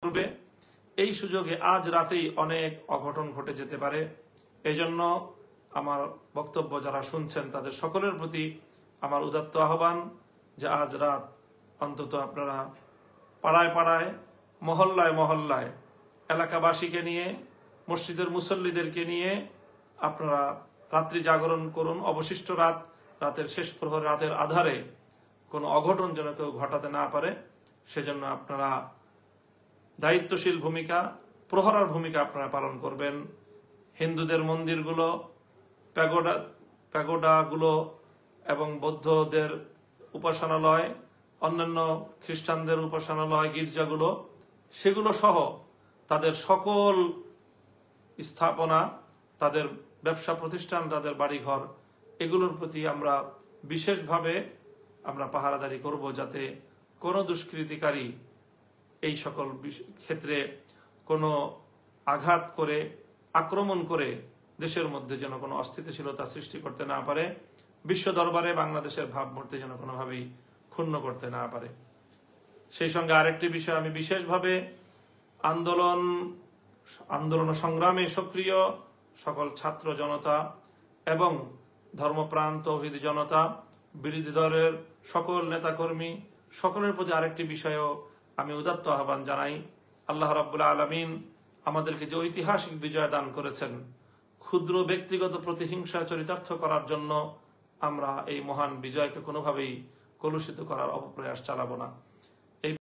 করবে। এই সুযোগে আজ রাতেই অনেক অঘটন ঘটে যেতে পারে। এজন্য আমার বক্তব্য যারা শুনছেন তাদের সকলের প্রতি আমার উদাত্ত আহ্বান যে আজ রাত অন্তত আপনারা পাড়ায় পাড়ায়, মহল্লায় মহল্লায় এলাকাবাসীকে নিয়ে, মসজিদের মুসল্লিদেরকে নিয়ে আপনারা রাত্রি জাগরণ করুন। অবশিষ্ট রাতের শেষ প্রহর, রাতের আধারে কোনো অঘটন যেন কেউ ঘটাতে না পারে, সেজন্য আপনারা দায়িত্বশীল ভূমিকা, প্রহরার ভূমিকা আপনারা পালন করবেন। হিন্দুদের মন্দিরগুলো, প্যাগোডাগুলো এবং বৌদ্ধদের উপাসনালয়, অন্যান্য খ্রিস্টানদের উপাসনালয়, গির্জাগুলো, সেগুলো সহ তাদের সকল স্থাপনা, তাদের ব্যবসা প্রতিষ্ঠান, তাদের বাড়িঘর, এগুলোর প্রতি আমরা বিশেষভাবে পাহারাদারি করব, যাতে কোনো দুষ্কৃতিকারী এই সকল ক্ষেত্রে কোনো আঘাত করে, আক্রমণ করে দেশের মধ্যে যেন কোনো অস্থিতিশীলতা সৃষ্টি করতে না পারে, বিশ্ব দরবারে বাংলাদেশের ভাবমূর্তি যেন কোনোভাবেই ক্ষুণ্ণ করতে না পারে। সেই সঙ্গে আরেকটি বিষয় আমি বিশেষভাবে আন্দোলন সংগ্রামে সক্রিয় সকল ছাত্র জনতা এবং ধর্মপ্রাণ তৌহিদি জনতা, বিরোধী দলের সকল নেতাকর্মী, সকলের প্রতি আরেকটি বিষয়ও আমি উদাত্ত আহ্বান জানাই। আল্লাহ রাব্বুল আলামিন আমাদেরকে যে ঐতিহাসিক বিজয় দান করেছেন, ক্ষুদ্র ব্যক্তিগত প্রতিহিংসা চরিতার্থ করার জন্য আমরা এই মহান বিজয়কে কোনোভাবেই কলুষিত করার অপপ্রয়াস চালাবো না।